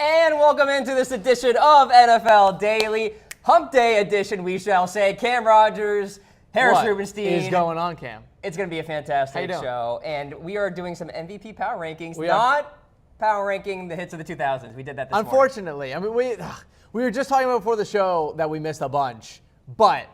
And welcome into this edition of NFL Daily, Hump Day edition, we shall say. Cam Rogers, Harris Rubenstein. What is going on, Cam? It's going to be a fantastic show. And we are doing some MVP power rankings, power ranking the hits of the 2000s. We did that this morning. Unfortunately. I mean, we were just talking about before the show that we missed a bunch. But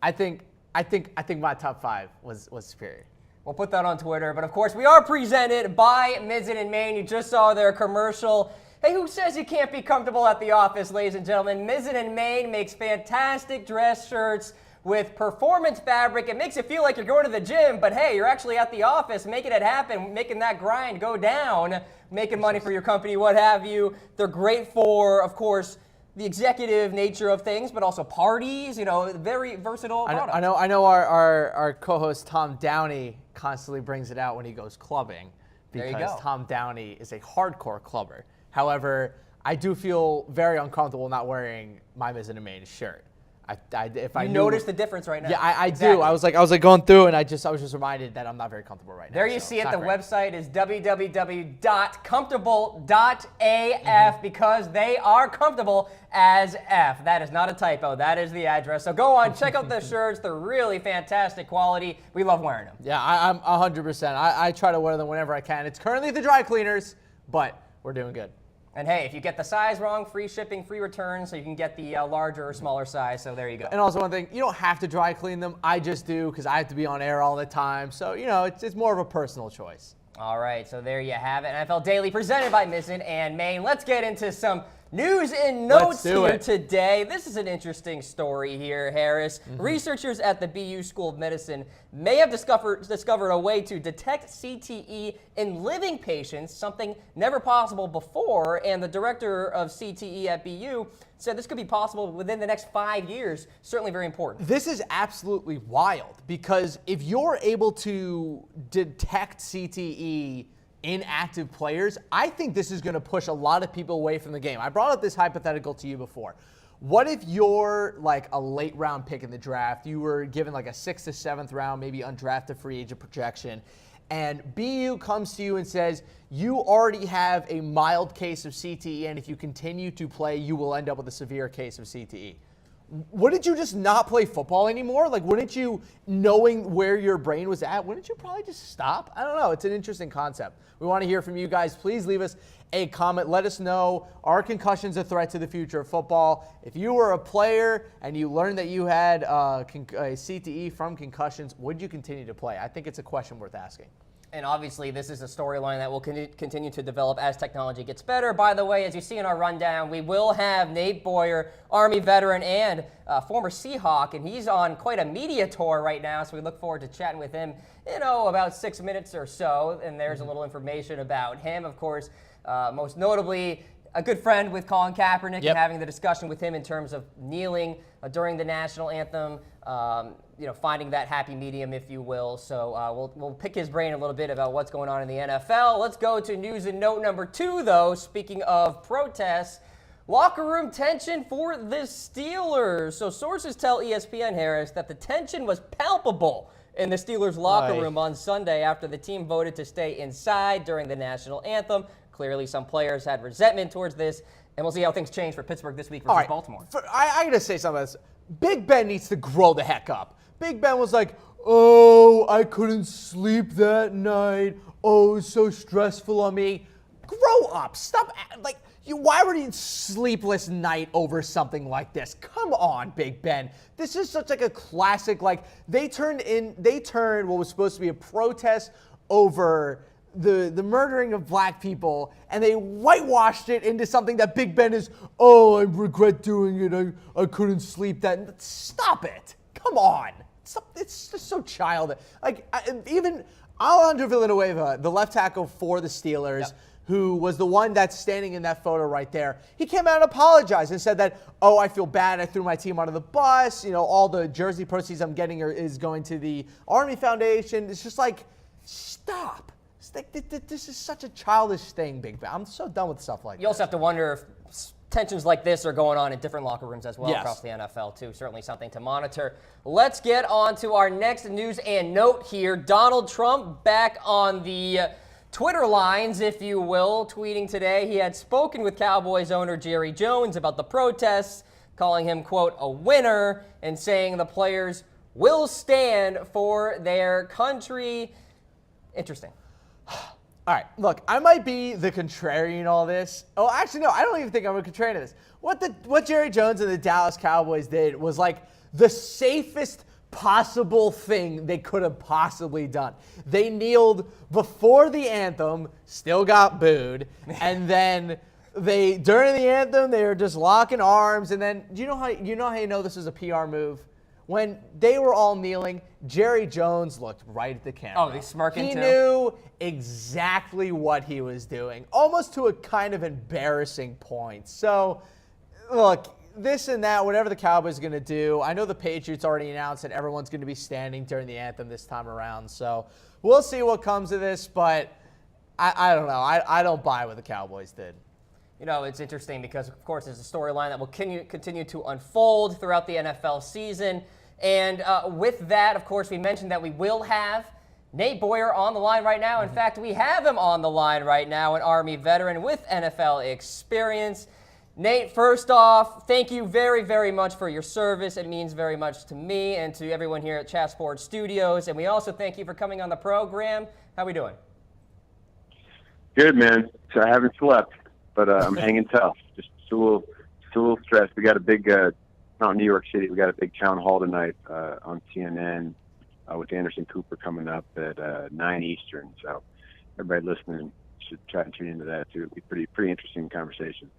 I think my top five was superior. We'll put that on Twitter. But, of course, we are presented by Mizzen and Main. You just saw their commercial. Hey, who says you can't be comfortable at the office, ladies and gentlemen? Mizzen and Main makes fantastic dress shirts with performance fabric. It makes it feel like you're going to the gym, but hey, you're actually at the office making it happen, making that grind go down, making money for your company, what have you. They're great for, of course, the executive nature of things, but also parties, very versatile product. I know our co-host Tom Downey constantly brings it out when he goes clubbing because Tom Downey is a hardcore clubber. However, I do feel very uncomfortable not wearing my Mizzen and Main shirt. You notice the difference right now. Yeah, I do. I was like going through, and I was just reminded that I'm not very comfortable right now. There you see it. The website is www.comfortable.af because they are comfortable as F. That is not a typo. That is the address. So go on, check out the shirts. They're really fantastic quality. We love wearing them. Yeah, I'm 100%. I try to wear them whenever I can. It's currently at the dry cleaners, but we're doing good. And hey, if you get the size wrong, free shipping, free return, so you can get the larger or smaller size. So there you go. And also one thing, you don't have to dry clean them. I just do because I have to be on air all the time. So, it's more of a personal choice. All right, so there you have it. NFL Daily presented by Mizzen and Main. Let's get into some news and notes here today. This is an interesting story here, Harris. Researchers at the BU School of Medicine may have discovered a way to detect CTE in living patients, something never possible before. And the director of CTE at BU said this could be possible within the next 5 years. Certainly very important. This is absolutely wild because if you're able to detect CTE in active players, I think this is going to push a lot of people away from the game. I brought up this hypothetical to you before. What if you're like a late round pick in the draft, you were given like a 6th to 7th round, maybe undrafted free agent projection, and BU comes to you and says, you already have a mild case of CTE, and if you continue to play, you will end up with a severe case of CTE. Wouldn't you just not play football anymore? Like, wouldn't you, knowing where your brain was at, wouldn't you probably just stop? I don't know. It's an interesting concept. We want to hear from you guys. Please leave us a comment. Let us know, are concussions a threat to the future of football? If you were a player and you learned that you had a CTE from concussions, would you continue to play? I think it's a question worth asking. And obviously, this is a storyline that will continue to develop as technology gets better. By the way, as you see in our rundown, we will have Nate Boyer, Army veteran and former Seahawk, and he's on quite a media tour right now, so we look forward to chatting with him in, about 6 minutes or so. And there's a little information about him, of course, most notably a good friend with Colin Kaepernick and having the discussion with him in terms of kneeling during the national anthem, finding that happy medium, if you will. So we'll pick his brain a little bit about what's going on in the NFL. Let's go to news and note number 2, though. Speaking of protests, locker room tension for the Steelers. So sources tell ESPN, Harris, that the tension was palpable in the Steelers locker room on Sunday after the team voted to stay inside during the national anthem. Clearly, some players had resentment towards this, and we'll see how things change for Pittsburgh this week versus Baltimore. I got to say something about this. Big Ben needs to grow the heck up. Big Ben was like, oh, I couldn't sleep that night. Oh, it was so stressful on me. Grow up. Stop. Why were you sleepless night over something like this? Come on, Big Ben. This is such like a classic. They turned what was supposed to be a protest over the murdering of black people, and they whitewashed it into something that Big Ben is, oh, I regret doing it. I couldn't sleep that. Stop it. Come on. It's just so childish. Even Alejandro Villanueva, the left tackle for the Steelers, who was the one that's standing in that photo right there, he came out and apologized and said that, oh, I feel bad. I threw my team under the bus. All the jersey proceeds I'm getting is going to the Army Foundation. It's just like, stop. This is such a childish thing, Big Ben. I'm so done with stuff like this. You also have to wonder if tensions like this are going on in different locker rooms as well across the NFL, too. Certainly something to monitor. Let's get on to our next news and note here. Donald Trump back on the Twitter lines, if you will, tweeting today he had spoken with Cowboys owner Jerry Jones about the protests, calling him, quote, a winner, and saying the players will stand for their country. Interesting. All right, look, I might be the contrarian in all this. Oh, actually, no, I don't even think I'm a contrarian in this. What Jerry Jones and the Dallas Cowboys did was like the safest possible thing they could have possibly done. They kneeled before the anthem, still got booed, and then during the anthem they were just locking arms. And then do you know how you know this is a PR move? When they were all kneeling, Jerry Jones looked right at the camera. Oh, he's smirking He too? knew exactly what he was doing, almost to a kind of embarrassing point. So, look, this and that, whatever the Cowboys are going to do, I know the Patriots already announced that everyone's going to be standing during the anthem this time around. So, we'll see what comes of this, but I don't know. I don't buy what the Cowboys did. You know, it's interesting because, of course, it's a storyline that will continue to unfold throughout the NFL season. And with that, of course, we mentioned that we will have Nate Boyer on the line right now. In fact, we have him on the line right now, an Army veteran with NFL experience. Nate, first off, thank you very, very much for your service. It means very much to me and to everyone here at Chat Sports Studios. And we also thank you for coming on the program. How are we doing? Good, man. So I haven't slept, but I'm hanging tough. Just a little stressed. We got a big, out in New York City, we got a big town hall tonight on CNN with Anderson Cooper coming up at 9 Eastern. So everybody listening should try to tune into that too. It'll be pretty interesting conversation.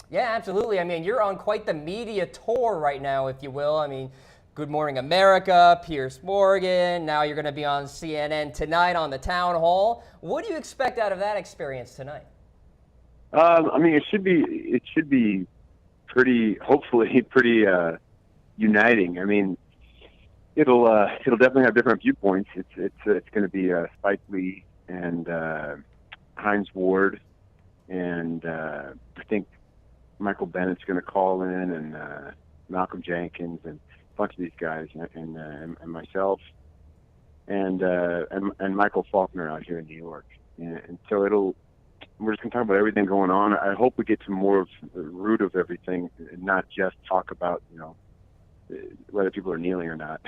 Yeah, absolutely. I mean, you're on quite the media tour right now, if you will. I mean, Good Morning America, Piers Morgan. Now you're going to be on CNN tonight on the town hall. What do you expect out of that experience tonight? I mean, it should be hopefully pretty uniting. I mean, it'll definitely have different viewpoints. It's going to be Spike Lee and Hines Ward, and I think Michael Bennett's going to call in, and Malcolm Jenkins, and a bunch of these guys, and myself, and Michael Faulkner out here in New York, and so we're just going to talk about everything going on. I hope we get to more of the root of everything and not just talk about, whether people are kneeling or not.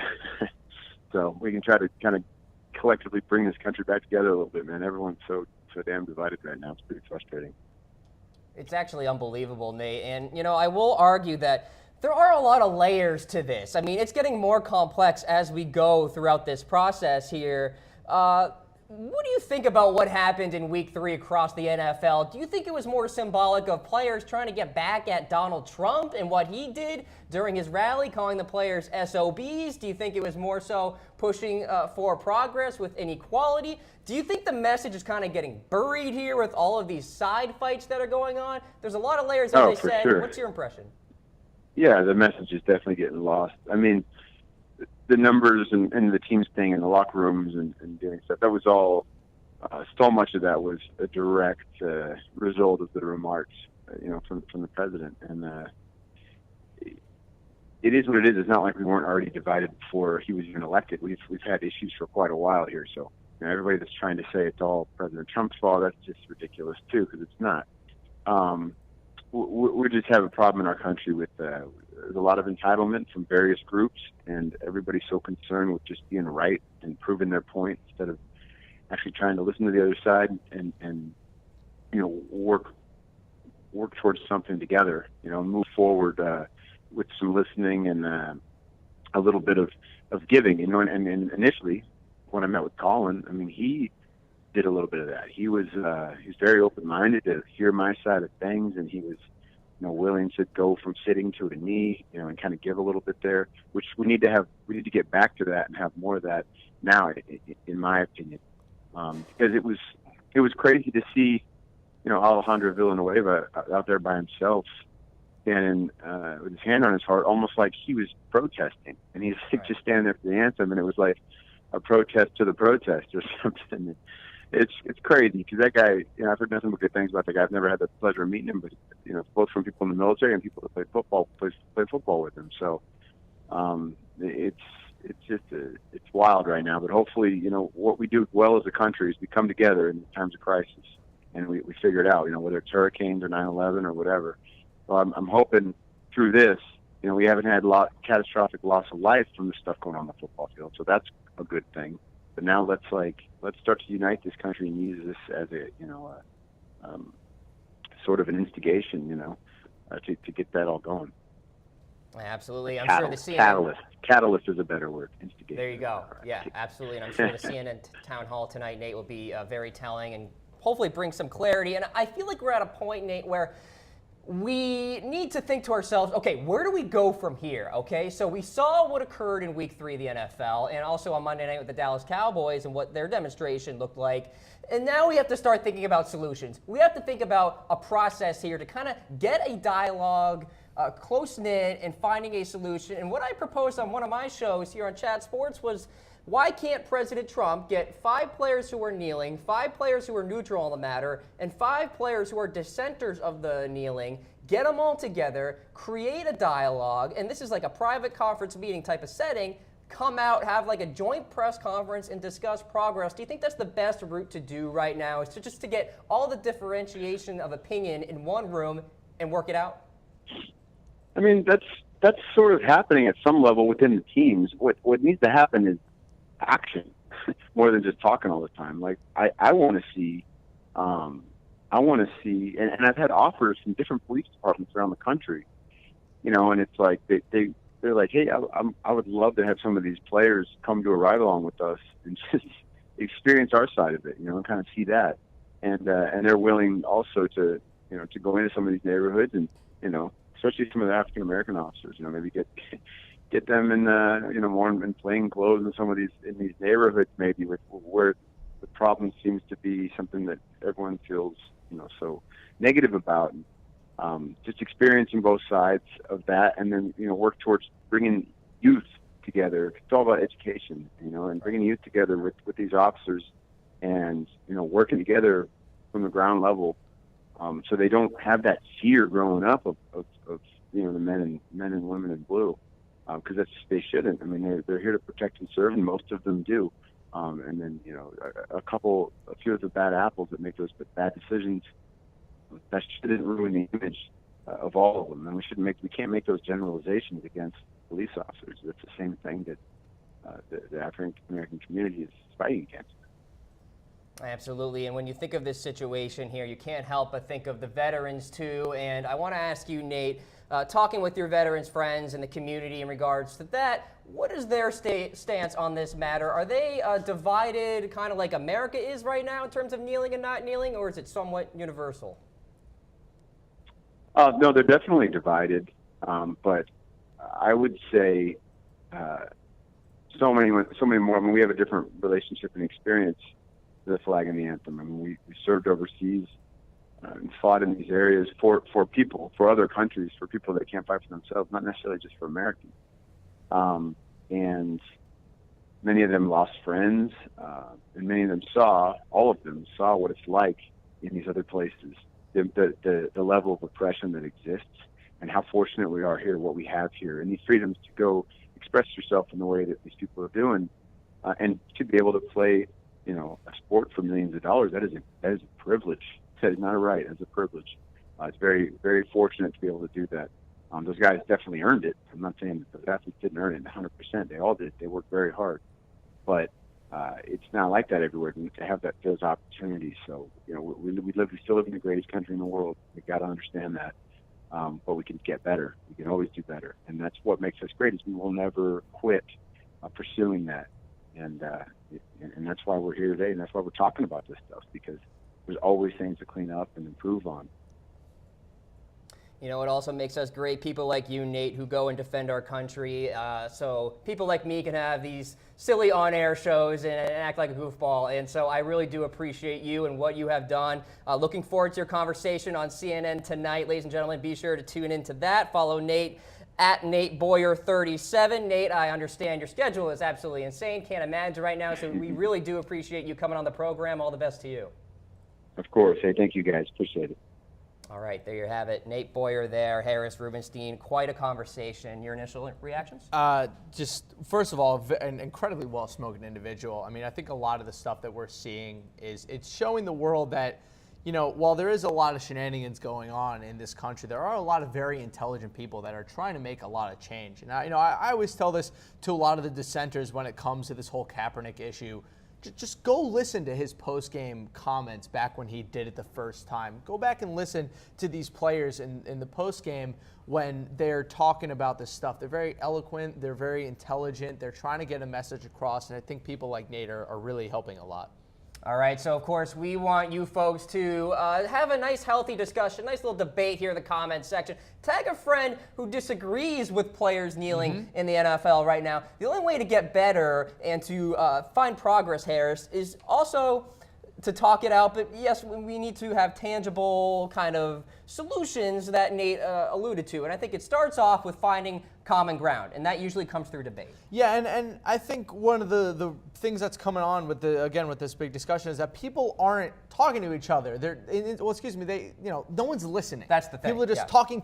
So we can try to kind of collectively bring this country back together a little bit, man. Everyone's so damn divided right now. It's pretty frustrating. It's actually unbelievable, Nate. And, I will argue that there are a lot of layers to this. I mean, it's getting more complex as we go throughout this process here. What do you think about what happened in Week 3 across the NFL? Do you think it was more symbolic of players trying to get back at Donald Trump and what he did during his rally, calling the players SOBs? Do you think it was more so pushing for progress with inequality? Do you think the message is kind of getting buried here with all of these side fights that are going on? There's a lot of layers, as they said. Sure. What's your impression? Yeah, the message is definitely getting lost. I mean, the numbers and the teams staying in the locker rooms and doing stuff, that was all, so much of that was a direct result of the remarks, from the president. And it is what it is. It's not like we weren't already divided before he was even elected. We've had issues for quite a while here. So everybody that's trying to say it's all President Trump's fault, that's just ridiculous too, because it's not. We just have a problem in our country with there's a lot of entitlement from various groups, and everybody's so concerned with just being right and proving their point instead of actually trying to listen to the other side and work towards something together. Move forward with some listening and a little bit of giving. And initially, when I met with Colin, I mean, he did a little bit of that. He was he's very open-minded to hear my side of things, and he was willing to go from sitting to a knee, and kind of give a little bit there, which we need to get back to that and have more of that now, in my opinion, because it was crazy to see, Alejandro Villanueva out there by himself, standing with his hand on his heart, almost like he was protesting, and he's just standing there for the anthem, and it was like a protest to the protest or something. It's crazy because that guy, I've heard nothing but good things about the guy. I've never had the pleasure of meeting him, but both from people in the military and people that play football with him. So it's it's wild right now. But hopefully, what we do well as a country is we come together in times of crisis, and we figure it out. Whether it's hurricanes or 9/11 or whatever. So I'm hoping through this, we haven't had catastrophic loss of life from the stuff going on the football field. So that's a good thing. But now let's start to unite this country and use this as a sort of an instigation, to get that all going. Absolutely. I'm sure the CNN... Catalyst is a better word. Instigation. There you go. Yeah, absolutely. And I'm sure the CNN town hall tonight, Nate, will be very telling and hopefully bring some clarity. And I feel like we're at a point, Nate, where we need to think to ourselves, okay, where do we go from here? Okay, so we saw what occurred in Week 3 of the NFL and also on Monday night with the Dallas Cowboys and what their demonstration looked like. And now we have to start thinking about solutions. We have to think about a process here to kind of get a dialogue close-knit and finding a solution. And what I proposed on one of my shows here on Chat Sports was, why can't President Trump get 5 players who are kneeling, 5 players who are neutral on the matter, and 5 players who are dissenters of the kneeling, get them all together, create a dialogue, and this is like a private conference meeting type of setting, come out, have like a joint press conference and discuss progress. Do you think that's the best route to do right now, is to just to get all the differentiation of opinion in one room and work it out? I mean, that's sort of happening at some level within the teams. What needs to happen is action more than just talking all the time. Like I want to see, and I've had offers from different police departments around the country, and it's like they're like, hey, I would love to have some of these players come to a ride along with us and just experience our side of it, and kind of see that, and they're willing also to go into some of these neighborhoods and especially some of the African American officers, maybe get them in more in plain clothes in these neighborhoods, maybe where the problem seems to be something that everyone feels so negative about. Just experiencing both sides of that, and then work towards bringing youth together. It's all about education, and bringing youth together with these officers, and working together from the ground level, so they don't have that fear growing up of the men and women in blue. Because they shouldn't. I mean, they're here to protect and serve, and most of them do. And then a few of the bad apples that make those bad decisions, that shouldn't ruin the image of all of them. And we can't make those generalizations against police officers. That's the same thing that the African American community is fighting against. Absolutely. And when you think of this situation here, you can't help but think of the veterans too. And I want to ask you, Nate, talking with your veterans friends in the community in regards to that, what is their stance on this matter? Are they divided kind of like America is right now in terms of kneeling and not kneeling, or is it somewhat universal? No, they're definitely divided. But I would say so many more. I mean, we have a different relationship and experience to the flag and the anthem. I mean, we served overseas and fought in these areas for people, for other countries, for people that can't fight for themselves, not necessarily just for Americans. And many of them lost friends, and many of them all of them saw what it's like in these other places, the level of oppression that exists, and how fortunate we are here, what we have here, and these freedoms to go express yourself in the way that these people are doing, and to be able to play, a sport for millions of dollars. That is a privilege. That is not a right. It's a privilege. It's very, very fortunate to be able to do that. Those guys definitely earned it. I'm not saying that the athletes didn't earn it 100%. They all did. They worked very hard. But it's not like that everywhere to have those opportunities. So, we still live in the greatest country in the world. We've got to understand that. But we can get better. We can always do better. And that's what makes us great, is we will never quit pursuing that. And that's why we're here today, and that's why we're talking about this stuff, because there's always things to clean up and improve on. It also makes us great people like you, Nate, who go and defend our country. So people like me can have these silly on-air shows and act like a goofball. And so I really do appreciate you and what you have done. Looking forward to your conversation on CNN tonight. Ladies and gentlemen, be sure to tune into that. Follow Nate at Nate Boyer 37. Nate, I understand your schedule is absolutely insane. Can't imagine right now. So we really do appreciate you coming on the program. All the best to you. Of course. Hey, thank you guys. Appreciate it. All right, there you have it. Nate Boyer there, Harris Rubenstein. Quite a conversation. Your initial reactions? Just first of all, an incredibly well-spoken individual. I mean, I think a lot of the stuff that we're seeing it's showing the world that, while there is a lot of shenanigans going on in this country, there are a lot of very intelligent people that are trying to make a lot of change. And I always tell this to a lot of the dissenters when it comes to this whole Kaepernick issue. Just go listen to his post-game comments back when he did it the first time. Go back and listen to these players in the post-game when they're talking about this stuff. They're very eloquent. They're very intelligent. They're trying to get a message across, and I think people like Nate are really helping a lot. All right, so of course we want you folks to have a nice healthy discussion, nice little debate here in the comments section. Tag a friend who disagrees with players kneeling in the NFL right now. The only way to get better and to find progress, Harris, is also to talk it out, but yes, we need to have tangible kind of solutions that Nate alluded to. And I think it starts off with finding common ground, and that usually comes through debate. Yeah, and I think one of the things that's coming on with this big discussion is that people aren't talking to each other. No one's listening. That's the thing. People are just talking,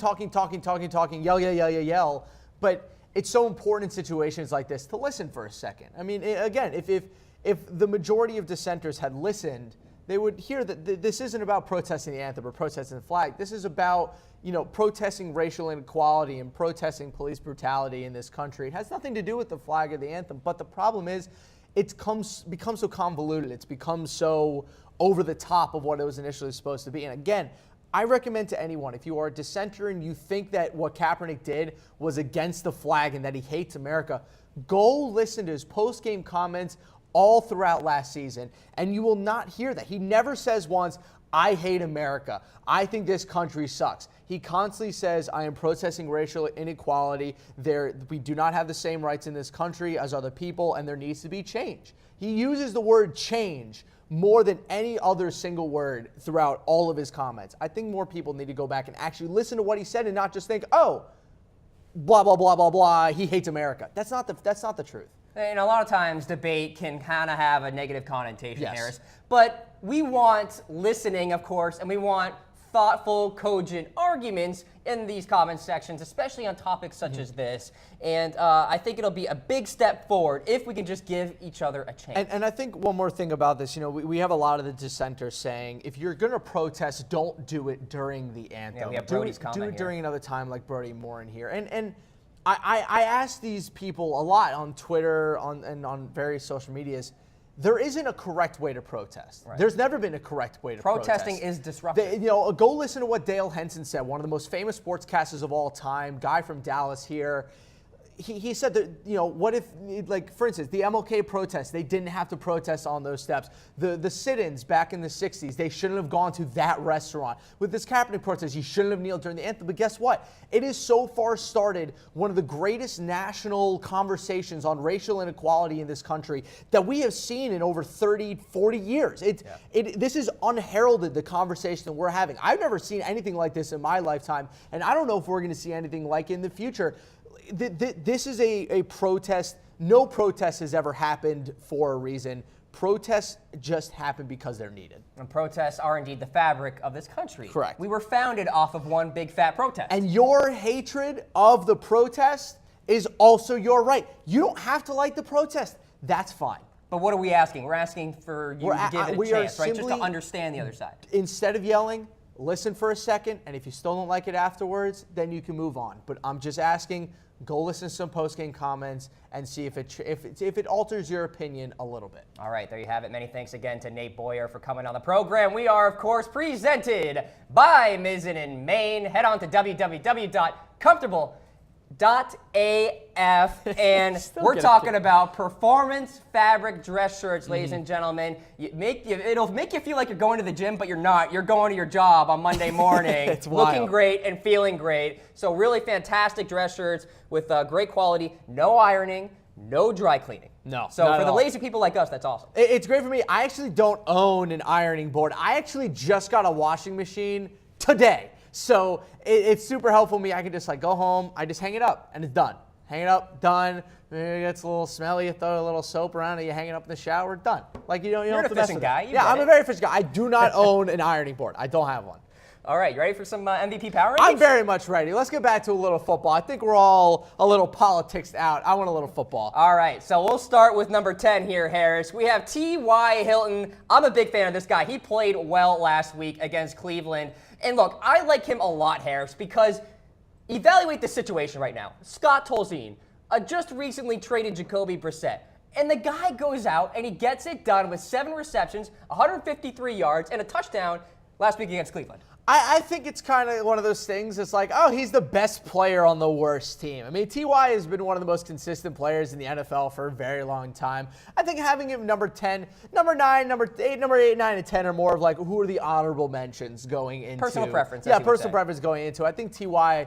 yell. But it's so important in situations like this to listen for a second. I mean, again, if the majority of dissenters had listened, they would hear that this isn't about protesting the anthem or protesting the flag. This is about, protesting racial inequality and protesting police brutality in this country. It has nothing to do with the flag or the anthem. But the problem is it's become so convoluted. It's become so over the top of what it was initially supposed to be. And again, I recommend to anyone, if you are a dissenter and you think that what Kaepernick did was against the flag and that he hates America, go listen to his post-game comments all throughout last season, and you will not hear that. He never says once, I hate America. I think this country sucks. He constantly says, I am protesting racial inequality. We do not have the same rights in this country as other people, and there needs to be change. He uses the word change more than any other single word throughout all of his comments. I think more people need to go back and actually listen to what he said and not just think, oh, blah, blah, blah, blah, blah, he hates America. That's not the truth. And a lot of times debate can kind of have a negative connotation, yes. Harris. But we want listening, of course, and we want thoughtful, cogent arguments in these comment sections, especially on topics such as this. And I think it'll be a big step forward if we can just give each other a chance. And I think one more thing about this, we have a lot of the dissenters saying, if you're going to protest, don't do it during the anthem. Yeah, we have Brody's comment do it here. during another time like Brody Moore in here. And I ask these people a lot on Twitter and on various social medias, there isn't a correct way to protest. Right. There's never been a correct way to protest. Protesting is disruptive. Go listen to what Dale Henson said, one of the most famous sportscasters of all time, guy from Dallas here. He said that, what if, like, for instance, the MLK protests, they didn't have to protest on those steps. The sit-ins back in the 60s, they shouldn't have gone to that restaurant. With this Kaepernick protest, he shouldn't have kneeled during the anthem. But guess what? It has so far started one of the greatest national conversations on racial inequality in this country that we have seen in over 30, 40 years. This is unheralded, the conversation that we're having. I've never seen anything like this in my lifetime, and I don't know if we're going to see anything like it in the future. This is a protest. No protest has ever happened for a reason. Protests just happen because they're needed. And protests are indeed the fabric of this country. Correct. We were founded off of one big fat protest. And your hatred of the protest is also your right. You don't have to like the protest. That's fine. But what are we asking? We're asking for you to give it a chance, right? Just to understand the other side. Instead of yelling, listen for a second, and if you still don't like it afterwards, then you can move on. But I'm just asking, go listen to some post-game comments and see if it alters your opinion a little bit. All right, there you have it. Many thanks again to Nate Boyer for coming on the program. We are, of course, presented by Mizzen in Maine. Head on to www.comfortable.af, and we're talking about performance fabric dress shirts, ladies and gentlemen. It'll make you feel like you're going to the gym, but you're not. You're going to your job on Monday morning, It's wild. Looking great and feeling great. So really fantastic dress shirts with great quality, no ironing, no dry cleaning. No. So for the lazy people like us, that's awesome. It's great for me. I actually don't own an ironing board. I actually just got a washing machine today. So it's super helpful for me. I can just go home, I just hang it up, and it's done. Hang it up, done. Maybe it gets a little smelly, you throw a little soap around it, you hang it up in the shower, done. You don't You're have an to mess efficient with guy. it. Yeah, I'm a very efficient guy. I do not own an ironing board. I don't have one. All right, you ready for some MVP power rankings? I'm very much ready. Let's get back to a little football. I think we're all a little politics out. I want a little football. All right, so we'll start with number 10 here, Harris. We have T.Y. Hilton. I'm a big fan of this guy. He played well last week against Cleveland. And look, I like him a lot, Harris, because evaluate the situation right now. Scott Tolzien, just recently traded Jacoby Brissett. And the guy goes out and he gets it done with 7 receptions, 153 yards, and a touchdown last week against Cleveland. I think it's kind of one of those things. It's like, oh, he's the best player on the worst team. I mean, T.Y. has been one of the most consistent players in the NFL for a very long time. I think having him number 10, number 9, number 8, 9, and 10 are more of like who are the honorable mentions going into. Personal preference. Yeah, personal preference going into. I think T.Y.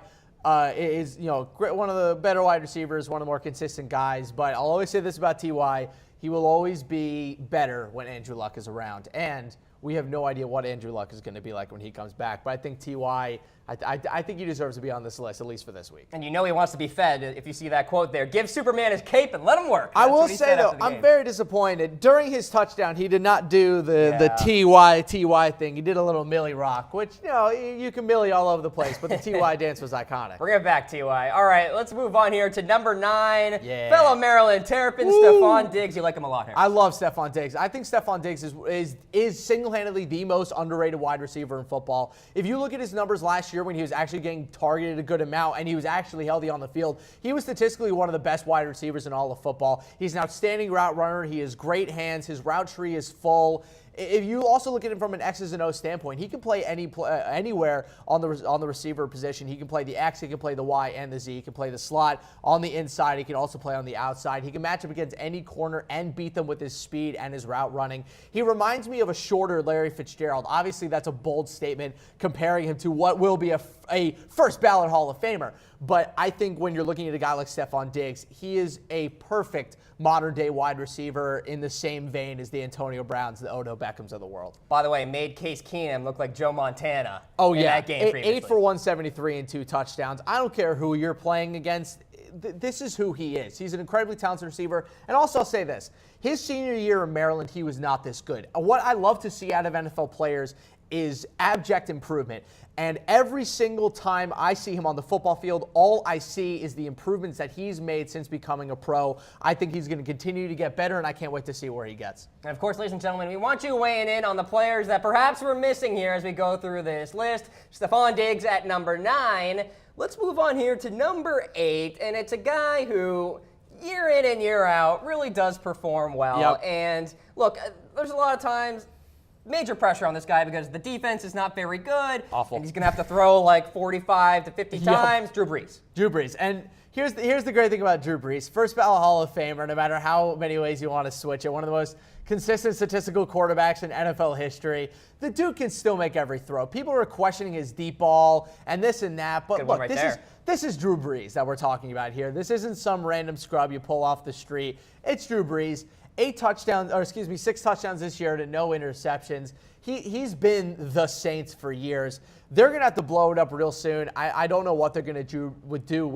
Is one of the better wide receivers, one of the more consistent guys. But I'll always say this about T.Y. He will always be better when Andrew Luck is around. And we have no idea what Andrew Luck is going to be like when he comes back. But I think T.Y., I think he deserves to be on this list, at least for this week. And you know he wants to be fed if you see that quote there. Give Superman his cape and let him work. I will say, though, I'm very disappointed. During his touchdown, he did not do the T.Y. thing. He did a little Millie rock, which, you can Millie all over the place, but the T.Y. dance was iconic. Bring it back, T.Y. All right, let's move on here to number 9. Yeah. Fellow Maryland Terrapin, Stephon Diggs. You like him a lot here. I love Stephon Diggs. I think Stephon Diggs is single-handedly the most underrated wide receiver in football. If you look at his numbers last year when he was actually getting targeted a good amount and he was actually healthy on the field, he was statistically one of the best wide receivers in all of football. He's an outstanding route runner. He has great hands. His route tree is full. If you also look at him from an X's and O's standpoint, he can play anywhere on the receiver position. He can play the X, he can play the Y and the Z. He can play the slot on the inside. He can also play on the outside. He can match up against any corner and beat them with his speed and his route running. He reminds me of a shorter Larry Fitzgerald. Obviously, that's a bold statement comparing him to what will be a first ballot Hall of Famer. But I think when you're looking at a guy like Stephon Diggs, he is a perfect modern-day wide receiver in the same vein as the Antonio Browns, the Odell Beckhams of the world. By the way, made Case Keenum look like Joe Montana in that game previously. 8 for 173 and 2 touchdowns. I don't care who you're playing against. This is who he is. He's an incredibly talented receiver. And also, I'll say this. His senior year in Maryland, he was not this good. What I love to see out of NFL players is abject improvement. And every single time I see him on the football field, all I see is the improvements that he's made since becoming a pro. I think he's going to continue to get better, and I can't wait to see where he gets. And of course, ladies and gentlemen, we want you weighing in on the players that perhaps we're missing here as we go through this list. Stephon Diggs at number 9. Let's move on here to number 8, and it's a guy who, year in and year out, really does perform well. Yep. And look, there's a lot of times major pressure on this guy because the defense is not very good. Awful. And he's going to have to throw like 45 to 50 times. Drew Brees. Drew Brees. And here's the great thing about Drew Brees. First ballot Hall of Famer, no matter how many ways you want to switch it. One of the most consistent statistical quarterbacks in NFL history. The dude can still make every throw. People are questioning his deep ball and this and that. But look, this is Drew Brees that we're talking about here. This isn't some random scrub you pull off the street. It's Drew Brees. 6 touchdowns this year to no interceptions. He's been the Saints for years. They're going to have to blow it up real soon. I don't know what they're going to do with Drew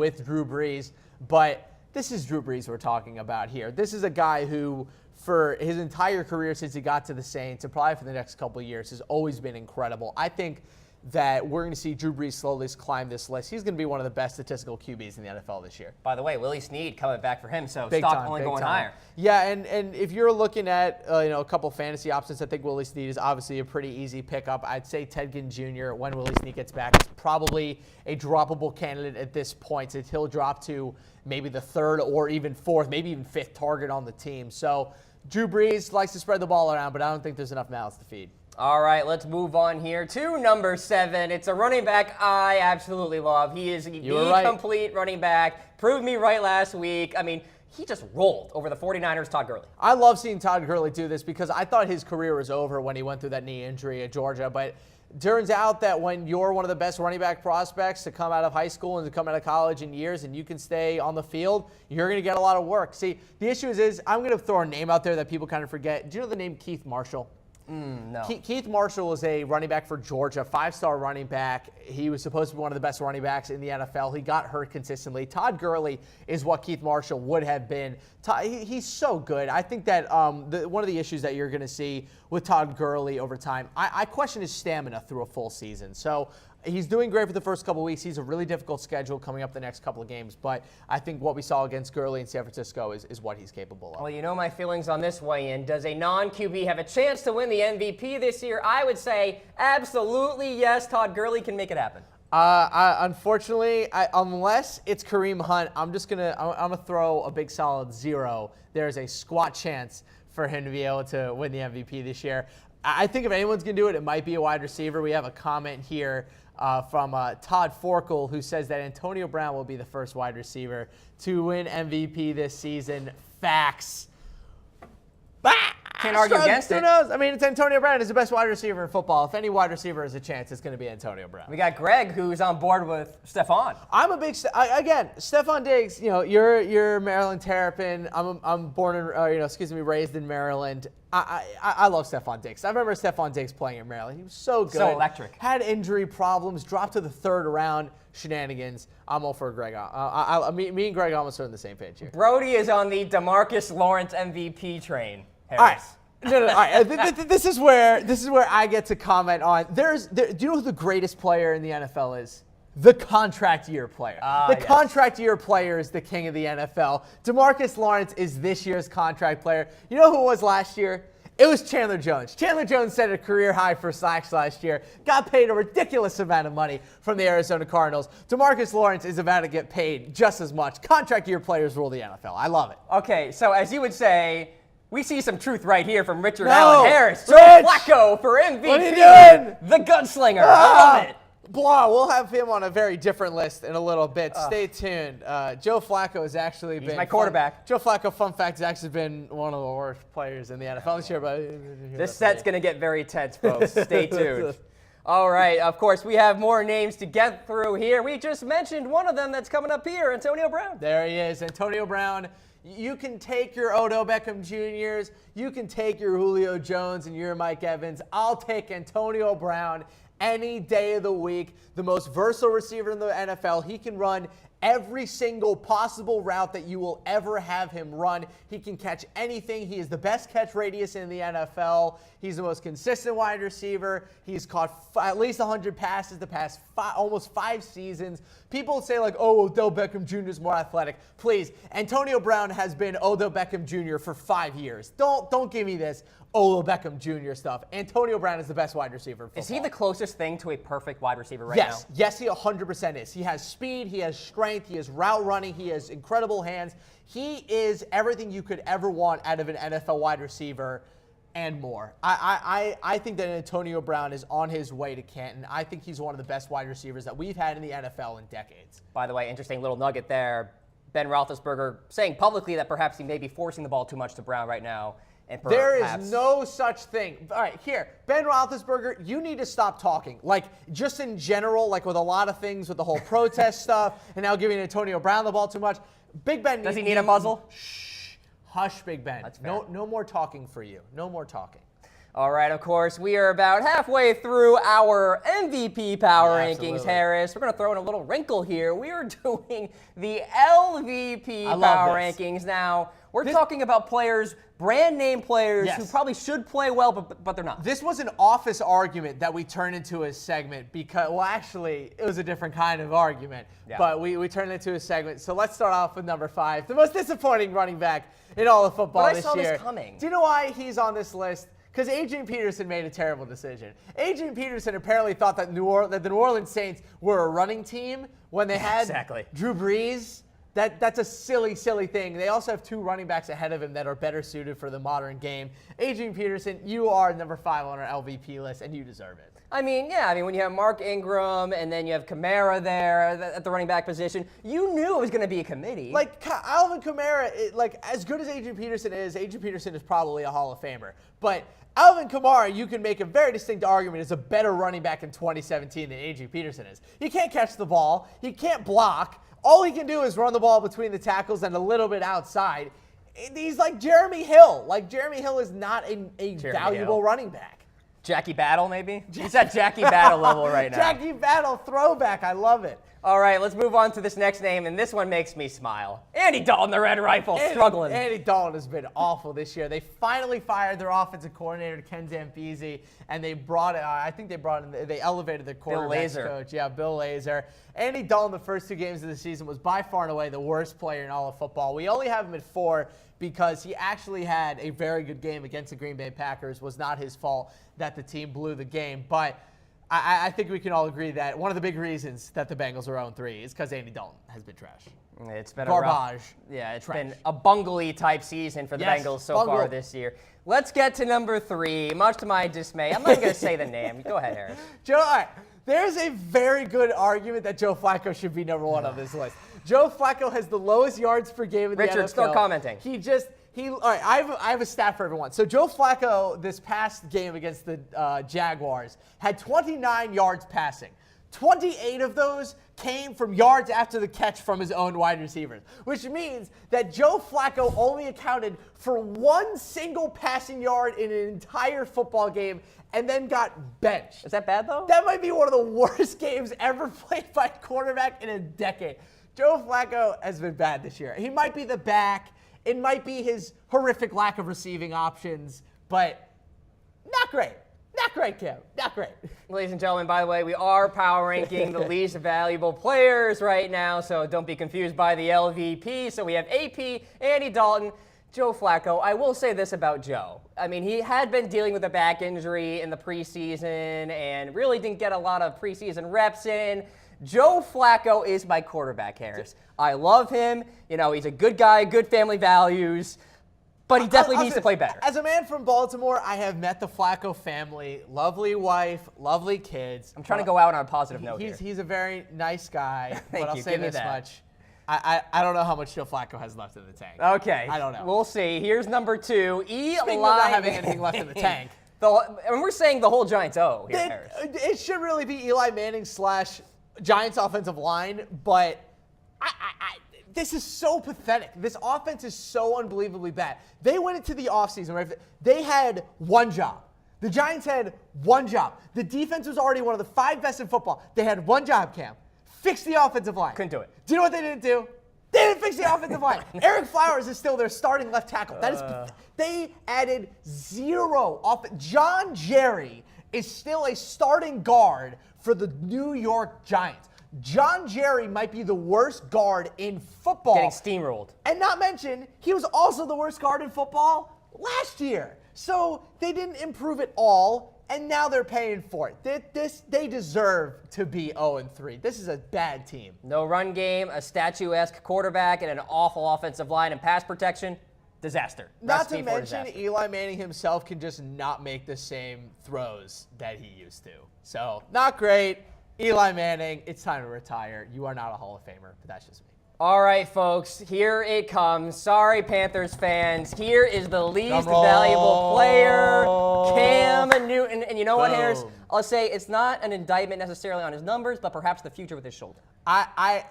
Brees, but this is Drew Brees we're talking about here. This is a guy who, for his entire career since he got to the Saints, and probably for the next couple of years, has always been incredible. I think that we're going to see Drew Brees slowly climb this list. He's going to be one of the best statistical QBs in the NFL this year. By the way, Willie Snead coming back for him, so big stock time, only big going time. higher. Yeah, and if you're looking at a couple fantasy options, I think Willie Snead is obviously a pretty easy pickup. I'd say Ted Ginn Jr., when Willie Snead gets back, is probably a droppable candidate at this point, since he'll drop to maybe the 3rd or even 4th, maybe even 5th target on the team. So Drew Brees likes to spread the ball around, but I don't think there's enough mouths to feed. All right, let's move on here to number 7. It's a running back I absolutely love. He is the complete running back. Proved me right last week. I mean, he just rolled over the 49ers' Todd Gurley. I love seeing Todd Gurley do this because I thought his career was over when he went through that knee injury at Georgia. But turns out that when you're one of the best running back prospects to come out of high school and to come out of college in years and you can stay on the field, you're going to get a lot of work. See, the issue is I'm going to throw a name out there that people kind of forget. Do you know the name Keith Marshall? No. Keith Marshall is a running back for Georgia, 5-star running back. He was supposed to be one of the best running backs in the NFL. He got hurt consistently. Todd Gurley is what Keith Marshall would have been. He's so good. I think that one of the issues that you're going to see with Todd Gurley over time. I question his stamina through a full season. So he's doing great for the first couple of weeks. He's a really difficult schedule coming up the next couple of games. But I think what we saw against Gurley in San Francisco is what he's capable of. Well, you know my feelings on this weigh-in. Does a non-QB have a chance to win the MVP this year? I would say absolutely yes. Todd Gurley can make it happen. Unfortunately, unless it's Kareem Hunt, I'm gonna throw a big solid 0. There's a squat chance for him to be able to win the MVP this year. I think if anyone's gonna do it, it might be a wide receiver. We have a comment here from Todd Forkel, who says that Antonio Brown will be the first wide receiver to win MVP this season. Facts. Can't argue against it. Who knows? I mean, it's Antonio Brown. He's the best wide receiver in football. If any wide receiver has a chance, it's going to be Antonio Brown. We got Greg, who's on board with Stephon. I'm a big again. Stephon Diggs. You know, you're Maryland Terrapin. I'm born in raised in Maryland. I love Stephon Diggs. I remember Stephon Diggs playing in Maryland. He was so good. So electric. Had injury problems. Dropped to the 3rd round. Shenanigans. I'm all for Greg. Me and Greg almost are on the same page here. Brody is on the DeMarcus Lawrence MVP train. All right. No. All right. This is where I get to comment on. Do you know who the greatest player in the NFL is? The contract year player. Yes. Contract year player is the king of the NFL. DeMarcus Lawrence is this year's contract player. You know who it was last year? It was Chandler Jones. Chandler Jones set a career high for sacks last year. Got paid a ridiculous amount of money from the Arizona Cardinals. DeMarcus Lawrence is about to get paid just as much. Contract year players rule the NFL. I love it. Okay, so as you would say, we see some truth right here from Richard No, Allen Harris. Joe Rich! Flacco for MVP. What are you doing? The gunslinger. I love it. Blah, we'll have him on a very different list in a little bit. Stay tuned. Joe Flacco has actually been my quarterback. Joe Flacco, fun fact, has actually been one of the worst players in the NFL this year. But This set's going to get very tense, folks. Stay tuned. All right, of course, we have more names to get through here. We just mentioned one of them that's coming up here, Antonio Brown. There he is, Antonio Brown. You can take your Odell Beckham Jr.'s, you can take your Julio Jones and your Mike Evans. I'll take Antonio Brown any day of the week. The most versatile receiver in the NFL. He can run every single possible route that you will ever have him run. He can catch anything. He is the best catch radius in the NFL. He's the most consistent wide receiver. He's caught at least 100 passes the past almost 5 seasons. People say like, oh, Odell Beckham Jr. is more athletic. Please, Antonio Brown has been Odell Beckham Jr. for 5 years. Don't give me this Odell Beckham Jr. stuff. Antonio Brown is the best wide receiver in football. Is he the closest thing to a perfect wide receiver right now? Yes, he 100% is. He has speed, he has strength, he has route running, he has incredible hands. He is everything you could ever want out of an NFL wide receiver and more. I think that Antonio Brown is on his way to Canton. I think he's one of the best wide receivers that we've had in the NFL in decades. By the way, interesting little nugget there. Ben Roethlisberger saying publicly that perhaps he may be forcing the ball too much to Brown right now. There is no such thing. All right, here, Ben Roethlisberger, you need to stop talking. Like, just in general, like with a lot of things, with the whole protest stuff, and now giving Antonio Brown the ball too much. Big Ben. Does he need a muzzle? Shh. Hush, Big Ben. That's fair. No more talking for you. No more talking. All right, of course, we are about halfway through our MVP power rankings, Harris. We're going to throw in a little wrinkle here. We are doing the LVP power rankings now. We're talking about players, brand name players who probably should play well, but they're not. This was an office argument that we turned into a segment because, well, actually, it was a different kind of argument, but we turned it into a segment. So let's start off with number 5, the most disappointing running back in all of football this year. But I saw this coming. Do you know why he's on this list? Because Adrian Peterson made a terrible decision. Adrian Peterson apparently thought that the New Orleans Saints were a running team when they had Drew Brees. That's a silly, silly thing. They also have 2 running backs ahead of him that are better suited for the modern game. Adrian Peterson, you are number 5 on our LVP list, and you deserve it. I mean, when you have Mark Ingram and then you have Kamara there at the running back position, you knew it was going to be a committee. Like, Alvin Kamara, as good as Adrian Peterson is probably a Hall of Famer. But Alvin Kamara, you can make a very distinct argument, is a better running back in 2017 than Adrian Peterson is. He can't catch the ball. He can't block. All he can do is run the ball between the tackles and a little bit outside. He's like Jeremy Hill. Like, Jeremy Hill is not a valuable running back. Jackie Battle, maybe? He's at Jackie Battle level right now. Jackie Battle throwback. I love it. All right, let's move on to this next name, and this one makes me smile. Andy Dalton, the Red Rifle, struggling. Andy Dalton has been awful this year. They finally fired their offensive coordinator, Ken Zampese, and they brought they elevated their quarterback's coach. Yeah, Bill Lazor. Andy Dalton, the first 2 games of the season, was by far and away the worst player in all of football. We only have him at 4 because he actually had a very good game against the Green Bay Packers. It was not his fault that the team blew the game, but I think we can all agree that one of the big reasons that the Bengals are 0-3 is because Andy Dalton has been trash. It's been garbage. It's been a bungly type season for the Bengals so far this year. Let's get to number 3. Much to my dismay, I'm not going to say the name. Go ahead, Harris. Joe, all right. There's a very good argument that Joe Flacco should be number 1 on this list. Joe Flacco has the lowest yards per game in the NFL. Richard, still commenting. All right, I have a stat for everyone. So Joe Flacco, this past game against the Jaguars, had 29 yards passing. 28 of those came from yards after the catch from his own wide receivers, which means that Joe Flacco only accounted for 1 single passing yard in an entire football game and then got benched. Is that bad, though? That might be one of the worst games ever played by a quarterback in a decade. Joe Flacco has been bad this year. He might be the back. It might be his horrific lack of receiving options, but not great. Not great, Cam. Not great. Ladies and gentlemen, by the way, we are power ranking the least valuable players right now, so don't be confused by the LVP. So we have AP, Andy Dalton, Joe Flacco. I will say this about Joe. I mean, he had been dealing with a back injury in the preseason and really didn't get a lot of preseason reps in. Joe Flacco is my quarterback, Harris. I love him. You know, he's a good guy, good family values, but he definitely needs to play better. As a man from Baltimore, I have met the Flacco family. Lovely wife, lovely kids. I'm trying to go out on a positive note here. He's a very nice guy, but I'll say Give me this that. much. I don't know how much Joe Flacco has left in the tank. Okay. I don't know. We'll see. Here's number 2, Eli. Speaking of not having anything left in the tank. And we're saying the whole Giants here, Harris. It should really be Eli Manning / Giants offensive line, but this is so pathetic. This offense is so unbelievably bad. They went into the offseason, right? They had one job. The Giants had one job. The defense was already one of the 5 best in football. They had one job, Cam. Fix the offensive line. Couldn't do it. Do you know what they didn't do? They didn't fix the offensive line. Eric Flowers is still their starting left tackle. They added 0 off. John Jerry is still a starting guard for the New York Giants. John Jerry might be the worst guard in football. Getting steamrolled. And not mention, he was also the worst guard in football last year. So they didn't improve at all, and now they're paying for it. They deserve to be 0-3. This is a bad team. No run game, a statuesque quarterback, and an awful offensive line and pass protection. Disaster. Not to mention, Eli Manning himself can just not make the same throws that he used to. So, not great. Eli Manning, it's time to retire. You are not a Hall of Famer, but that's just me. All right, folks, here it comes. Sorry, Panthers fans. Here is the least valuable player, Cam Newton. And you know what, Harris? I'll say it's not an indictment necessarily on his numbers, but perhaps the future with his shoulder. I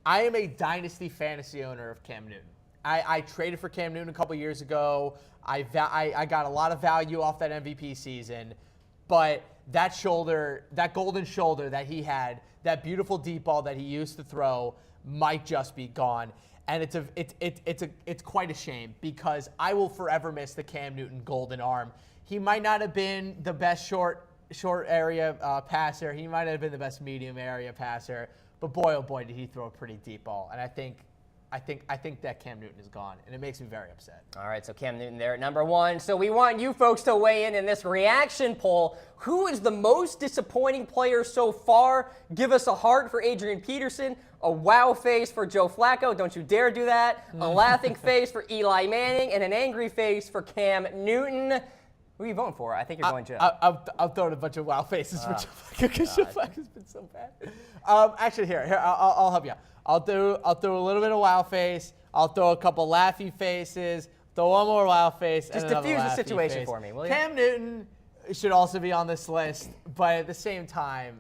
am a dynasty fantasy owner of Cam Newton. I traded for Cam Newton a couple years ago. I got a lot of value off that MVP season, but that shoulder, that golden shoulder that he had, that beautiful deep ball that he used to throw, might just be gone. And it's quite a shame because I will forever miss the Cam Newton golden arm. He might not have been the best short area passer. He might not have been the best medium area passer. But boy, oh boy, did he throw a pretty deep ball. And I think that Cam Newton is gone, and it makes me very upset. All right, so Cam Newton there at number 1. So we want you folks to weigh in this reaction poll. Who is the most disappointing player so far? Give us a heart for Adrian Peterson, a wow face for Joe Flacco. Don't you dare do that. A laughing face for Eli Manning, and an angry face for Cam Newton. Who are you voting for? I think you're going Joe. I've thrown a bunch of wow faces for Joe Flacco because Joe Flacco's been so bad. Actually, here I'll help you out. I'll throw a little bit of wow face. I'll throw a couple laughy faces. Throw one more wow face. Just and diffuse the situation for me, will you? Cam Newton should also be on this list, but at the same time,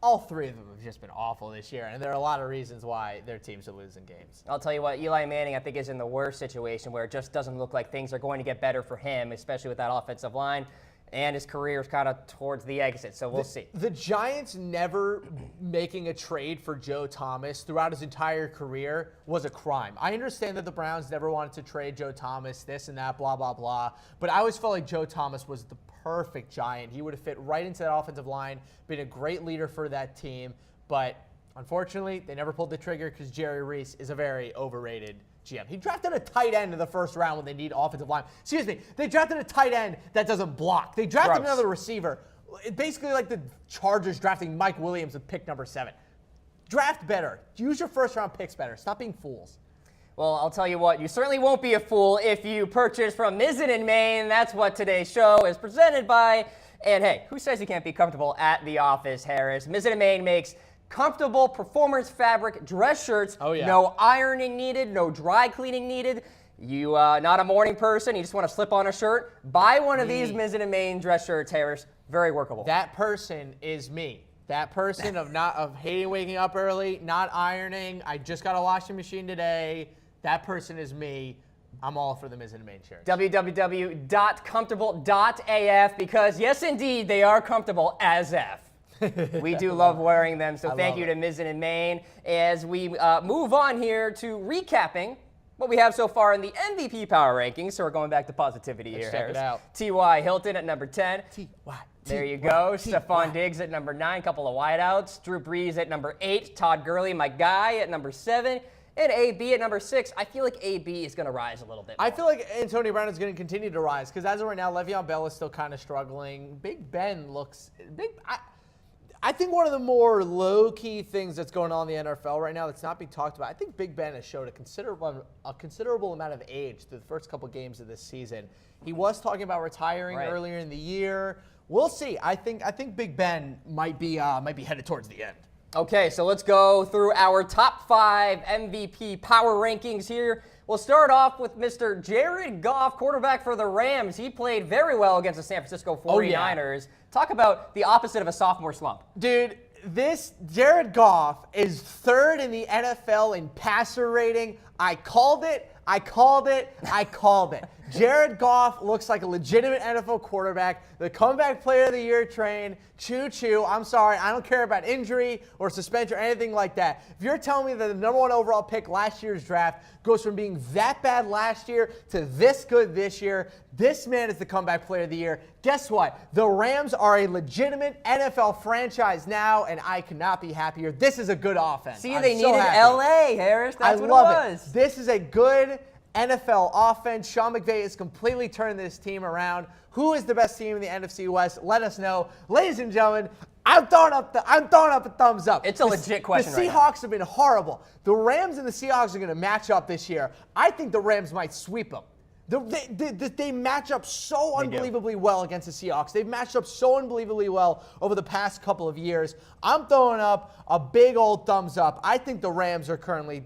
all 3 of them have just been awful this year, and there are a lot of reasons why their teams are losing games. I'll tell you what, Eli Manning, I think, is in the worst situation where it just doesn't look like things are going to get better for him, especially with that offensive line. and his career is kind of towards the exit, so we'll see. The Giants never making a trade for Joe Thomas throughout his entire career was a crime. I understand that the Browns never wanted to trade Joe Thomas, this and that, blah, blah, blah. But I always felt like Joe Thomas was the perfect Giant. He would have fit right into that offensive line, been a great leader for that team. But unfortunately, they never pulled the trigger because Jerry Reese is a very overrated GM. He drafted a tight end in the first round when they need offensive line. Excuse me. They drafted a tight end that doesn't block. They drafted another receiver. Basically like the Chargers drafting Mike Williams with pick number 7. Draft better. Use your first-round picks better. Stop being fools. Well, I'll tell you what, you certainly won't be a fool if you purchase from Mizzen in Maine. That's what today's show is presented by. And hey, who says you can't be comfortable at the office, Harris? Mizzen in Maine makes comfortable performance fabric dress shirts. Oh, yeah. No ironing needed, no dry cleaning needed. You not a morning person, you just want to slip on a shirt, buy one of these Mizzen in Maine dress shirts, Harris. Very workable. That person is me. That person of hating waking up early, not ironing. I just got a washing machine today. That person is me. I'm all for the Mizzen in Maine shirts. www.comfortable.af because yes, indeed, they are comfortable as F. We do love wearing them, so thank you to Mizzen in Maine. As we move on here to recapping what we have so far in the MVP power rankings, so we're going back to positivity here, Check it out. T.Y. Hilton at number 10. T.Y. There you go. Stephon Diggs at number 9, couple of wideouts. Drew Brees at number 8. Todd Gurley, my guy, at number 7. And AB at number 6. I feel like AB is going to rise a little bit more. I feel like Antonio Brown is going to continue to rise because as of right now, Le'Veon Bell is still kind of struggling. Big Ben looks big. I think one of the more low-key things that's going on in the NFL right now that's not being talked about, I think Big Ben has showed a considerable amount of age through the first couple games of this season. He was talking about retiring earlier in the year. We'll see. I think Big Ben might be headed towards the end. Okay, so let's go through our top 5 MVP power rankings here. We'll start off with Mr. Jared Goff, quarterback for the Rams. He played very well against the San Francisco 49ers. Talk about the opposite of a sophomore slump. Dude, this Jared Goff is 3rd in the NFL in passer rating. I called it. Jared Goff looks like a legitimate NFL quarterback, the comeback player of the year train. Choo-choo. I'm sorry. I don't care about injury or suspension or anything like that. If you're telling me that the number 1 overall pick last year's draft goes from being that bad last year to this good this year, this man is the comeback player of the year. Guess what? The Rams are a legitimate NFL franchise now, and I could not be happier. This is a good offense. See, they needed LA, Harris. That's what it was. This is a good NFL offense. Sean McVay has completely turned this team around. Who is the best team in the NFC West? Let us know. Ladies and gentlemen, I'm throwing up a thumbs up. It's a legit question The Seahawks have been horrible. The Rams and the Seahawks are going to match up this year. I think the Rams might sweep them. They match up so unbelievably well against the Seahawks. They've matched up so unbelievably well over the past couple of years. I'm throwing up a big old thumbs up. I think the Rams are currently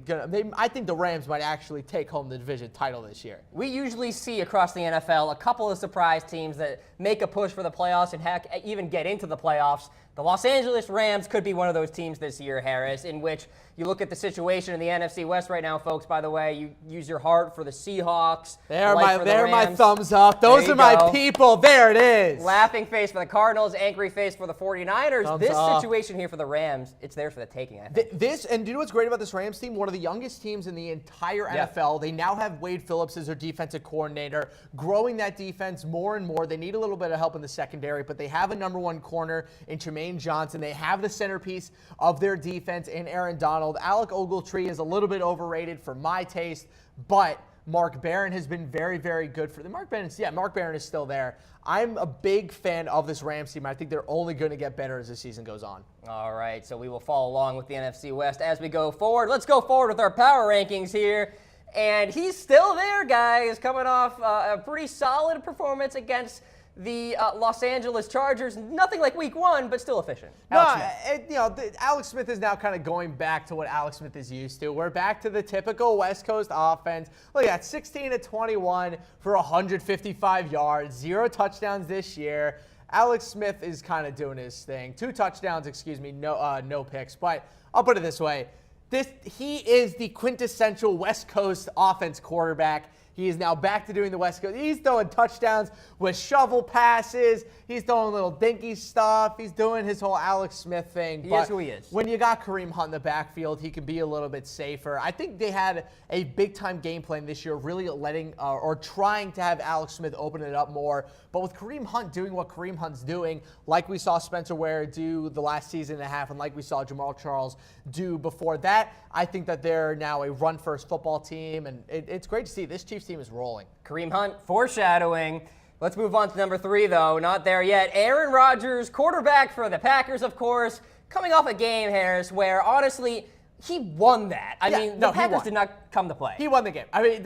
I think the Rams might actually take home the division title this year. We usually see across the NFL a couple of surprise teams that make a push for the playoffs and heck, even get into the playoffs. The Los Angeles Rams could be one of those teams this year, Harris, in which you look at the situation in the NFC West right now, folks. By the way, you use your heart for the Seahawks. They're my thumbs up. Those are my people. There it is. Laughing face for the Cardinals, angry face for the 49ers. Thumbs this up. Situation here for the Rams, it's there for the taking, I think. And do you know what's great about this Rams team? One of the youngest teams in the entire NFL. They now have Wade Phillips as their defensive coordinator, growing that defense more and more. They need a little bit of help in the secondary, but they have a number 1 corner in Jermaine Johnson. They have the centerpiece of their defense in Aaron Donald. Alec Ogletree is a little bit overrated for my taste, but Mark Barron has been very, very good for them. Mark Barron is still there. I'm a big fan of this Rams team. I think they're only going to get better as the season goes on. All right, so we will follow along with the NFC West as we go forward. Let's go forward with our power rankings here. And he's still there, guys, coming off a pretty solid performance against the Los Angeles Chargers. Nothing like week 1, but still efficient. Alex Smith is now kind of going back to what Alex Smith is used to. We're back to the typical West Coast offense. Look at that, 16-21 for 155 yards, 0 touchdowns this year. Alex Smith is kind of doing his thing. 2 touchdowns, no picks. But I'll put it this way. He is the quintessential West Coast offense quarterback. He is now back to doing the West Coast. He's throwing touchdowns with shovel passes. He's throwing little dinky stuff. He's doing his whole Alex Smith thing. He is who he is. When you got Kareem Hunt in the backfield, he can be a little bit safer. I think they had a big-time game plan this year, really letting or trying to have Alex Smith open it up more. But with Kareem Hunt doing what Kareem Hunt's doing, like we saw Spencer Ware do the last season and a half, and like we saw Jamal Charles do before that, I think that they're now a run-first football team, and it's great to see. This Chiefs team is rolling. Kareem Hunt foreshadowing. Let's move on to number 3, though. Not there yet. Aaron Rodgers, quarterback for the Packers, of course, coming off a game, Harris, where honestly he won that. I mean, the Packers did not come to play. He won the game. I mean,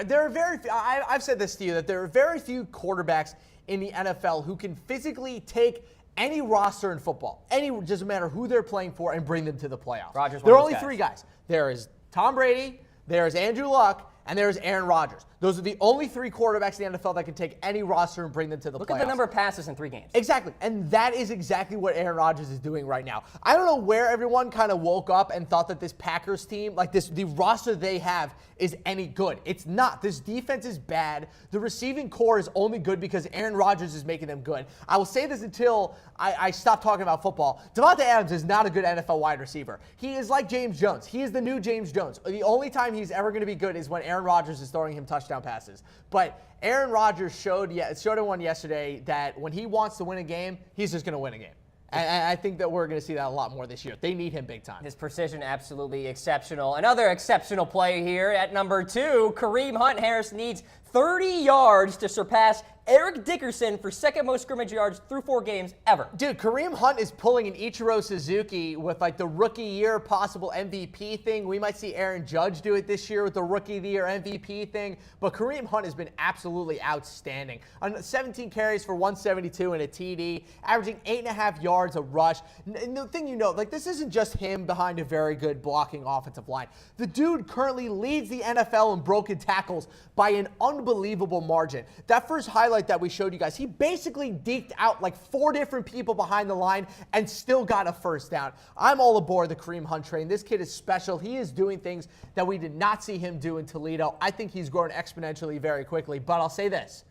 there are very few, I've said this to you, that there are very few quarterbacks in the NFL who can physically take any roster in football, doesn't matter who they're playing for, and bring them to the playoffs. Rodgers, there are only 3 guys. There is Tom Brady, there is Andrew Luck, and there's Aaron Rodgers. Those are the only 3 quarterbacks in the NFL that can take any roster and bring them to the playoffs. Look at the number of passes in 3 games. Exactly. And that is exactly what Aaron Rodgers is doing right now. I don't know where everyone kind of woke up and thought that this Packers team, the roster they have, is any good. It's not. This defense is bad. The receiving core is only good because Aaron Rodgers is making them good. I will say this until I stop talking about football. Devontae Adams is not a good NFL wide receiver. He is like James Jones. He is the new James Jones. The only time he's ever going to be good is when Aaron Rodgers is throwing him touchdown passes. But Aaron Rodgers showed everyone yesterday that when he wants to win a game, he's just going to win a game. And I think that we're going to see that a lot more this year. They need him big time. His precision, absolutely exceptional. Another exceptional play here at number 2, Kareem Hunt. Harris needs 30 yards to surpass Eric Dickerson for second most scrimmage yards through 4 games ever. Dude, Kareem Hunt is pulling an Ichiro Suzuki with the rookie year possible MVP thing. We might see Aaron Judge do it this year with the rookie of the year MVP thing. But Kareem Hunt has been absolutely outstanding. On 17 carries for 172 and a TD, averaging 8.5 yards a rush. And the thing this isn't just him behind a very good blocking offensive line. The dude currently leads the NFL in broken tackles by an unbelievable margin. That first highlight that we showed you guys, he basically deked out 4 different people behind the line and still got a first down. I'm all aboard the Kareem Hunt train. This kid is special. He is doing things that we did not see him do in Toledo. I think he's grown exponentially very quickly. But I'll say this,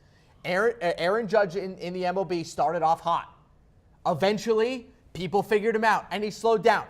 Aaron Judge in the MLB started off hot. Eventually, people figured him out, and he slowed down.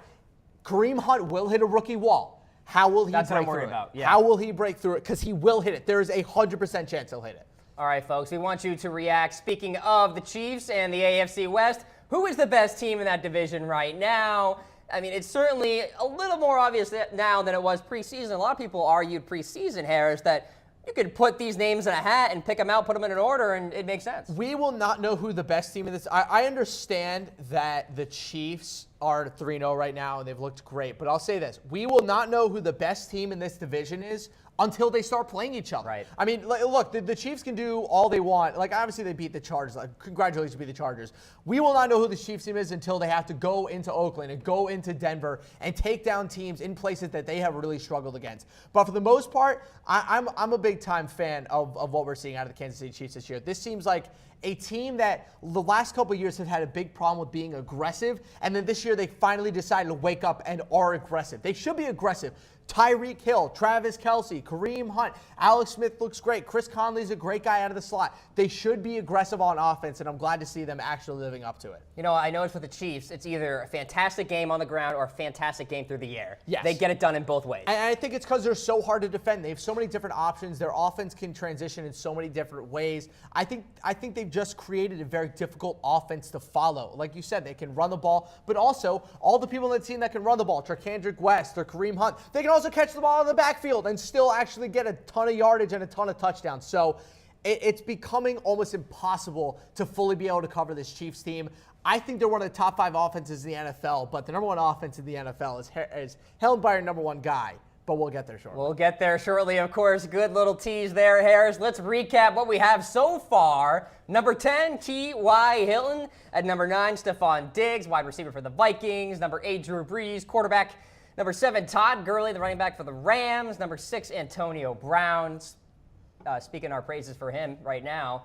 Kareem Hunt will hit a rookie wall. How will he break through it? That's what I'm worried about. Yeah. How will he break through it? Because he will hit it. There is a 100% chance he'll hit it. All right, folks, we want you to react. Speaking of the Chiefs and the AFC West, who is the best team in that division right now? I mean, it's certainly a little more obvious now than it was preseason. A lot of people argued preseason, Harris, that you could put these names in a hat and pick them out, put them in an order, and it makes sense. We will not know who the best team in this. I understand that the Chiefs are 3-0 right now, and they've looked great. But I'll say this. We will not know who the best team in this division is until they start playing each other. Right. I mean, look, the Chiefs can do all they want. Obviously, they beat the Chargers. Congratulations to beat the Chargers. We will not know who the Chiefs team is until they have to go into Oakland and go into Denver and take down teams in places that they have really struggled against. But for the most part, I'm a big-time fan of what we're seeing out of the Kansas City Chiefs this year. This seems like a team that the last couple of years have had a big problem with being aggressive, and then this year they finally decided to wake up and are aggressive. They should be aggressive. Tyreek Hill, Travis Kelce, Kareem Hunt, Alex Smith looks great. Chris Conley's a great guy out of the slot. They should be aggressive on offense, and I'm glad to see them actually living up to it. I noticed with the Chiefs, it's either a fantastic game on the ground or a fantastic game through the air. Yes. They get it done in both ways. And I think it's because they're so hard to defend. They have so many different options. Their offense can transition in so many different ways. I think they've just created a very difficult offense to follow. Like you said, they can run the ball, but also all the people on the team that can run the ball, Charkandrick West or Kareem Hunt, they can also catch the ball in the backfield and still actually get a ton of yardage and a ton of touchdowns. So it's becoming almost impossible to fully be able to cover this Chiefs team. I think they're one of the top 5 offenses in the NFL, but the number 1 offense in the NFL is held by your number 1 guy. But we'll get there shortly. We'll get there shortly, of course. Good little tease there, Harris. Let's recap what we have so far. Number 10, T.Y. Hilton. At number 9, Stephon Diggs, wide receiver for the Vikings. Number 8, Drew Brees, quarterback. Number 7, Todd Gurley, the running back for the Rams. Number 6, Antonio Brown. Speaking our praises for him right now.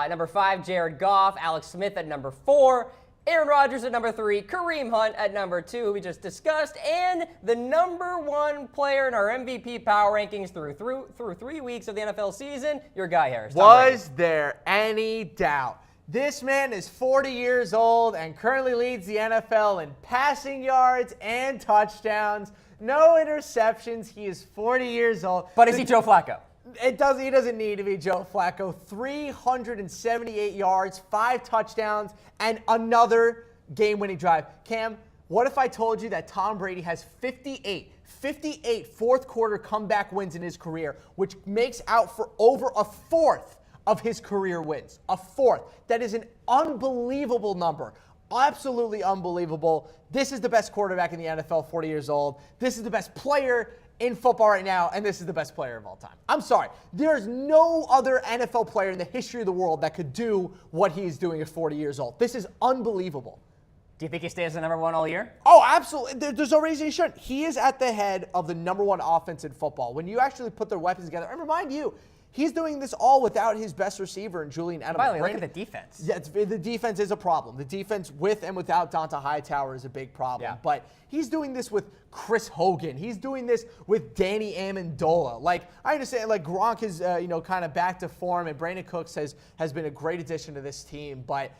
Number 5, Jared Goff. Alex Smith at number 4. Aaron Rodgers at number 3, Kareem Hunt at number 2, who we just discussed, and the number 1 player in our MVP power rankings through 3 weeks of the NFL season, your guy, Harris. Tom Brady. Was there any doubt? This man is 40 years old and currently leads the NFL in passing yards and touchdowns. No interceptions. He is 40 years old. But is he Joe Flacco? He doesn't need to be Joe Flacco. 378 yards, 5 touchdowns, and another game-winning drive. Cam, what if I told you that Tom Brady has 58 fourth-quarter comeback wins in his career, which makes out for over a fourth of his career wins? A fourth. That is an unbelievable number. Absolutely unbelievable. This is the best quarterback in the NFL, 40 years old. This is the best player in football right now, and this is the best player of all time. I'm sorry. There's no other NFL player in the history of the world that could do what he's doing at 40 years old. This is unbelievable. Do you think he stays at number 1 all year? Oh, absolutely. There's no reason he shouldn't. He is at the head of the number 1 offense in football. When you actually put their weapons together, and remind you, he's doing this all without his best receiver in Julian Edelman. By the way, look at the defense. Yeah, the defense is a problem. The defense with and without Donta Hightower is a big problem. Yeah. But he's doing this with Chris Hogan. He's doing this with Danny Amendola. Like, I understand, like, Gronk is, kind of back to form, and Brandon Cooks has been a great addition to this team. But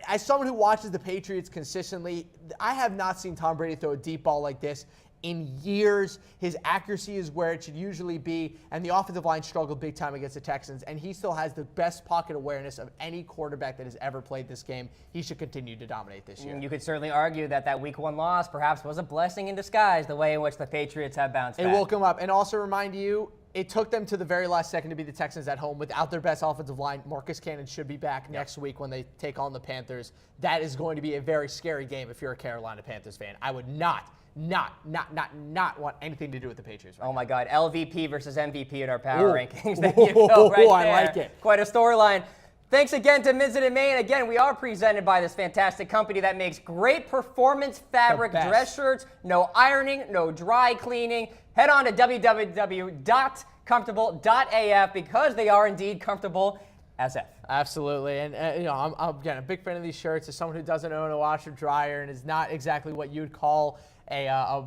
as someone who watches the Patriots consistently, I have not seen Tom Brady throw a deep ball like this in years. His accuracy is where it should usually be, and the offensive line struggled big time against the Texans, and he still has the best pocket awareness of any quarterback that has ever played this game. He should continue to dominate this year. You could certainly argue that Week 1 loss perhaps was a blessing in disguise, the way in which the Patriots have bounced back. It will come up. And also remind you, it took them to the very last second to beat the Texans at home without their best offensive line. Marcus Cannon should be back next week when they take on the Panthers. That is going to be a very scary game if you're a Carolina Panthers fan. I would not want anything to do with the Patriots. Right Oh my God, LVP versus MVP in our power rankings. There you go, right there. I like it. Quite a storyline. Thanks again to Minson and Main. Again, we are presented by this fantastic company that makes great performance fabric dress shirts. No ironing, no dry cleaning. Head on to www.comfortable.af because they are indeed comfortable as F. Absolutely. And, I'm again, a big fan of these shirts. As someone who doesn't own a washer dryer and is not exactly what you'd call a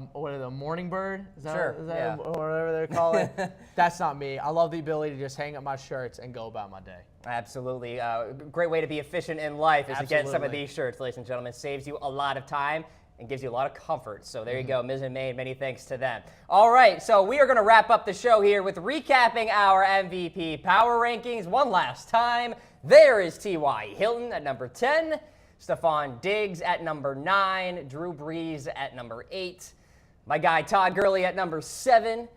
morning bird? Is that whatever they're calling? That's not me. I love the ability to just hang up my shirts and go about my day. Absolutely. Great way to be efficient in life is to get some of these shirts, ladies and gentlemen. Saves you a lot of time and gives you a lot of comfort. So there you go, Ms. and Maid. Many thanks to them. All right, so we are going to wrap up the show here with recapping our MVP power rankings one last time. There is T.Y. Hilton at number 10. Stephon Diggs at number 9, Drew Brees at number 8, my guy Todd Gurley at number 7,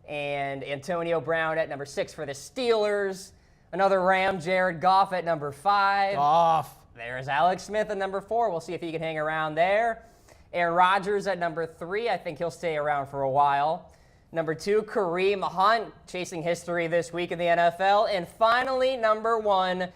and Antonio Brown at number 6 for the Steelers. Another Ram, Jared Goff at number 5. Goff. There's Alex Smith at number 4. We'll see if he can hang around there. Aaron Rodgers at number 3. I think he'll stay around for a while. Number 2, Kareem Hunt, chasing history this week in the NFL. And finally, number 1,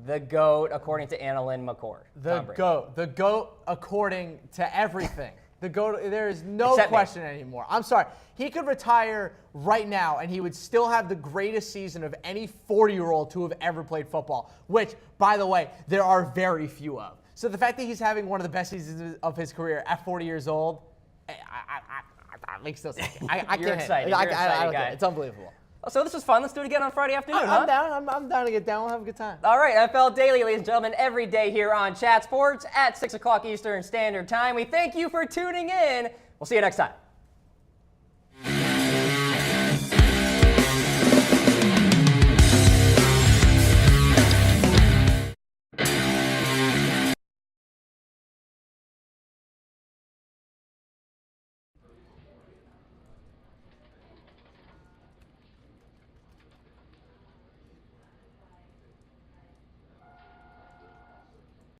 the GOAT, according to Annalyn McCord. The GOAT according to everything. The GOAT, there is no question anymore. I'm sorry. He could retire right now, and he would still have the greatest season of any 40-year-old to have ever played football, which, by the way, there are very few of. So the fact that he's having one of the best seasons of his career at 40 years old, makes no sense. You're excited. You're excited, guy. It's unbelievable. So this was fun. Let's do it again on Friday afternoon, I'm down. I'm down to get down. We'll have a good time. All right, NFL Daily, ladies and gentlemen, every day here on Chat Sports at 6 o'clock Eastern Standard Time. We thank you for tuning in. We'll see you next time.